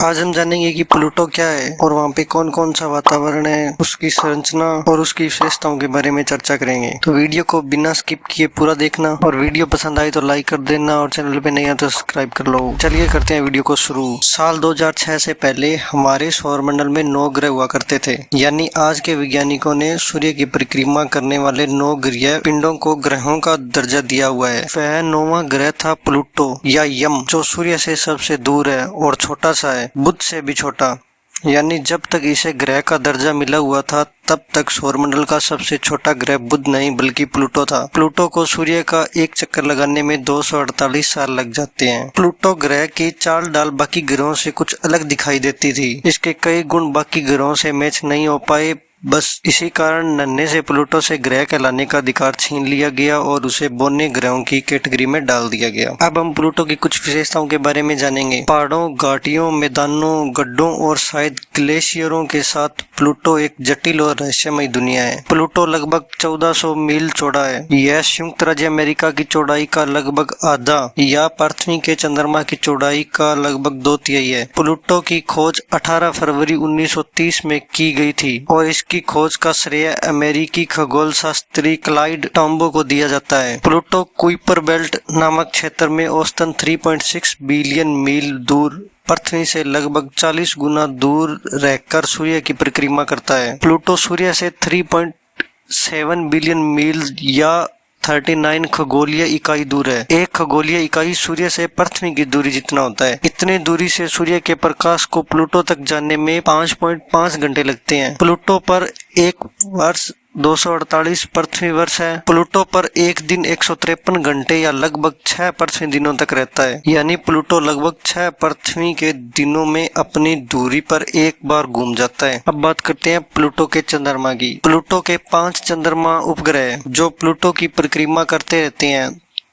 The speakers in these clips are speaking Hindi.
आज हम जानेंगे कि प्लूटो क्या है और वहाँ पे कौन कौन सा वातावरण है, उसकी संरचना और उसकी विशेषताओं के बारे में चर्चा करेंगे। तो वीडियो को बिना स्किप किए पूरा देखना और वीडियो पसंद आई तो लाइक कर देना और चैनल पे नहीं है तो सब्सक्राइब कर लो। चलिए करते हैं वीडियो को शुरू। साल 2006 से पहले हमारे सौरमंडल में 9 ग्रह हुआ करते थे, यानी आज के वैज्ञानिकों ने सूर्य की परिक्रमा करने वाले 9 ग्रह पिंडों को ग्रहों का दर्जा दिया हुआ है। वह 9वां ग्रह था प्लूटो या यम, जो सूर्य से सबसे दूर है और छोटा सा है, बुध से भी छोटा। यानी जब तक इसे ग्रह का दर्जा मिला हुआ था तब तक सौरमंडल का सबसे छोटा ग्रह बुध नहीं बल्कि प्लूटो था। प्लूटो को सूर्य का एक चक्कर लगाने में 248 साल लग जाते हैं। प्लूटो ग्रह की चाल डाल बाकी ग्रहों से कुछ अलग दिखाई देती थी। इसके कई गुण बाकी ग्रहों से मैच नहीं हो पाए। बस इसी कारण नन्हे से प्लूटो से ग्रह कहलाने का अधिकार छीन लिया गया और उसे बोने ग्रहों की कैटेगरी में डाल दिया गया। अब हम प्लूटो की कुछ विशेषताओं के बारे में जानेंगे। पहाड़ों, घाटियों, मैदानों, गड्ढों और शायद ग्लेशियरों के साथ प्लूटो एक जटिल और रहस्यमय दुनिया है। प्लूटो लगभग 1400 मील चौड़ा है। यह संयुक्त राज्य अमेरिका की चौड़ाई का लगभग आधा या पृथ्वी के चंद्रमा की चौड़ाई का लगभग 2/3 है। प्लूटो की खोज 18 फरवरी 1930 में की गई थी और इसकी खोज का श्रेय अमेरिकी खगोल शास्त्री क्लाइड टॉम्बो को दिया जाता है। प्लूटो कुइपर बेल्ट नामक क्षेत्र में औसतन 3.6 बिलियन मील दूर पृथ्वी से लगभग 40 गुना दूर रहकर सूर्य की परिक्रमा करता है। प्लूटो सूर्य से 3.7 बिलियन मील या 39 खगोलीय इकाई दूर है। एक खगोलीय इकाई सूर्य से पृथ्वी की दूरी जितना होता है। इतनी दूरी से सूर्य के प्रकाश को प्लूटो तक जाने में 5.5 घंटे लगते हैं। प्लूटो पर एक वर्ष 248 पृथ्वी वर्ष है। प्लूटो पर एक दिन 153 घंटे या लगभग 6 पृथ्वी दिनों तक रहता है। यानी प्लूटो लगभग 6 पृथ्वी के दिनों में अपनी दूरी पर एक बार घूम जाता है। अब बात करते हैं प्लूटो के चंद्रमा की। प्लूटो के 5 चंद्रमा उपग्रह जो प्लूटो की परिक्रमा करते रहते हैं,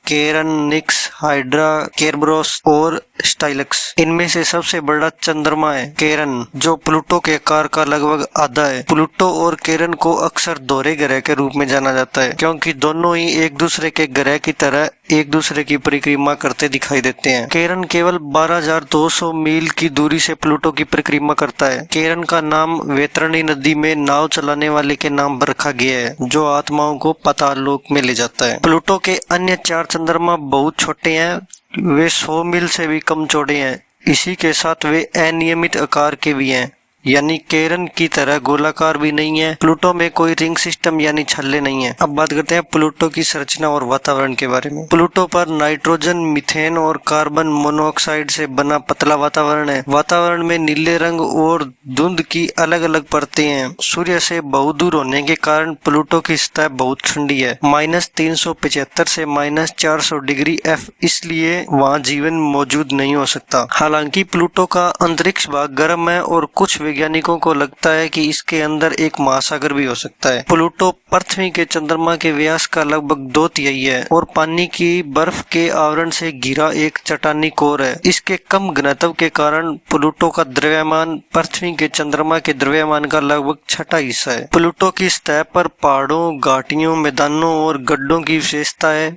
केरन, निक्स, हाइड्रा, केरबरोस और स्टाइलक्स। इनमें से सबसे बड़ा चंद्रमा है केरन, जो प्लूटो के आकार का लगभग आधा है। प्लूटो और केरन को अक्सर दोहरे ग्रह के रूप में जाना जाता है, क्योंकि दोनों ही एक दूसरे के ग्रह की तरह एक दूसरे की परिक्रमा करते दिखाई देते हैं। केरन केवल 12,200 मील की दूरी से प्लूटो की परिक्रमा करता है। केरन का नाम वैतरणी नदी में नाव चलाने वाले के नाम पर रखा गया है, जो आत्माओं को पाताल लोक में ले जाता है। प्लूटो के अन्य 4 चंद्रमा बहुत छोटे हैं। वे 100 मील से भी कम चौड़े हैं। इसी के साथ वे अनियमित आकार के भी हैं, यानी केरन की तरह गोलाकार भी नहीं है। प्लूटो में कोई रिंग सिस्टम यानी छल्ले नहीं है। अब बात करते हैं प्लूटो की संरचना और वातावरण के बारे में। प्लूटो पर नाइट्रोजन, मीथेन और कार्बन मोनोऑक्साइड से बना पतला वातावरण है। वातावरण में नीले रंग और धुंध की अलग अलग परतें हैं। सूर्य से बहुत दूर होने के कारण प्लूटो की सतह बहुत ठंडी है, -375 से -400 डिग्री F, इसलिए वहाँ जीवन मौजूद नहीं हो सकता। हालांकि प्लूटो का अंतरिक्ष भाग गर्म है और कुछ वैज्ञानिकों को लगता है कि इसके अंदर एक महासागर भी हो सकता है। प्लूटो पृथ्वी के चंद्रमा के व्यास का लगभग 2/3 है और पानी की बर्फ के आवरण से घिरा एक चट्टानी कोर है। इसके कम घनत्व के कारण प्लूटो का द्रव्यमान पृथ्वी के चंद्रमा के द्रव्यमान का लगभग 1/6 हिस्सा है। प्लूटो की सतह पर पहाड़ों, घाटियों, मैदानों और गड्ढों की विशेषता है।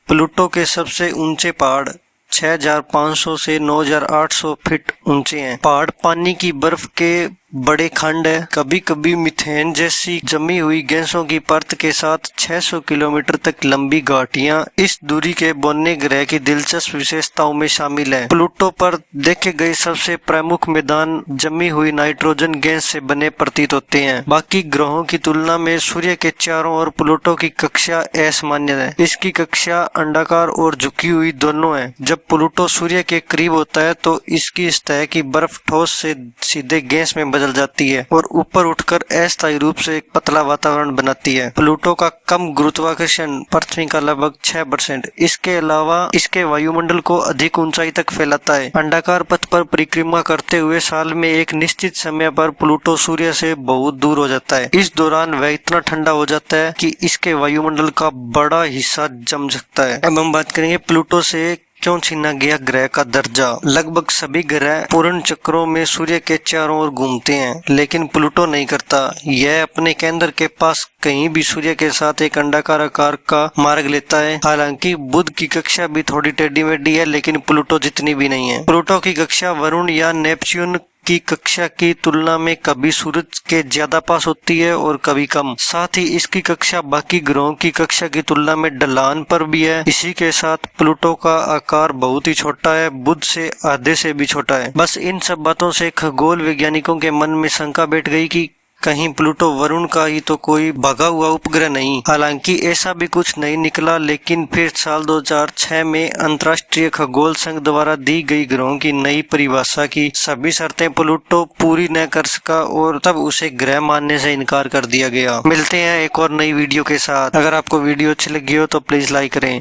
प्लूटो के सबसे ऊंचे पहाड़ 6,500 से 9,800 फीट ऊंचे हैं। पहाड़ पानी की बर्फ के बड़े खंड है। कभी कभी मीथेन जैसी जमी हुई गैसों की परत के साथ 600 किलोमीटर तक लंबी घाटियां इस दूरी के बोने ग्रह की दिलचस्प विशेषताओं में शामिल है। प्लूटो पर देखे गए सबसे प्रमुख मैदान जमी हुई नाइट्रोजन गैस से बने प्रतीत होते हैं। बाकी ग्रहों की तुलना में सूर्य के चारों ओर प्लूटो की कक्षा असामान्य है। इसकी कक्षा अंडाकार और झुकी हुई दोनों है। जब प्लूटो सूर्य के करीब होता है तो इसकी सतह की बर्फ ठोस से सीधे गैस में बदल जाती है और ऊपर उठकर अस्थायी रूप से एक पतला वातावरण बनाती है। प्लूटो का कम गुरुत्वाकर्षण पृथ्वी का लगभग 6%। इसके अलावा इसके वायुमंडल को अधिक ऊंचाई तक फैलाता है। अंडाकार पथ पर परिक्रमा करते हुए साल में एक निश्चित समय पर प्लूटो सूर्य से बहुत दूर हो जाता है। इस दौरान वह इतना ठंडा हो जाता है कि इसके वायुमंडल का बड़ा हिस्सा जम सकता है। अब हम बात करेंगे प्लूटो से क्यों छीना गया ग्रह का दर्जा। लगभग सभी ग्रह पूर्ण चक्रों में सूर्य के चारों ओर घूमते हैं, लेकिन प्लूटो नहीं करता। यह अपने केंद्र के पास कहीं भी सूर्य के साथ एक अंडाकार आकार का मार्ग लेता है। हालांकि बुध की कक्षा भी थोड़ी टेढ़ी मेढ़ी है, लेकिन प्लूटो जितनी भी नहीं है। प्लूटो की कक्षा वरुण या नेपच्यून की कक्षा की तुलना में कभी सूरज के ज्यादा पास होती है और कभी कम। साथ ही इसकी कक्षा बाकी ग्रहों की कक्षा की तुलना में ढलान पर भी है। इसी के साथ प्लूटो का आकार बहुत ही छोटा है, बुध से आधे से भी छोटा है। बस इन सब बातों से खगोल वैज्ञानिकों के मन में शंका बैठ गई कि कहीं प्लूटो वरुण का ही तो कोई भागा हुआ उपग्रह नहीं। हालांकि ऐसा भी कुछ नहीं निकला, लेकिन फिर साल 2006 में अंतर्राष्ट्रीय खगोल संघ द्वारा दी गई ग्रहों की नई परिभाषा की सभी शर्तें प्लूटो पूरी न कर सका और तब उसे ग्रह मानने से इनकार कर दिया गया। मिलते हैं एक और नई वीडियो के साथ। अगर आपको वीडियो अच्छी लगी हो तो प्लीज लाइक करें।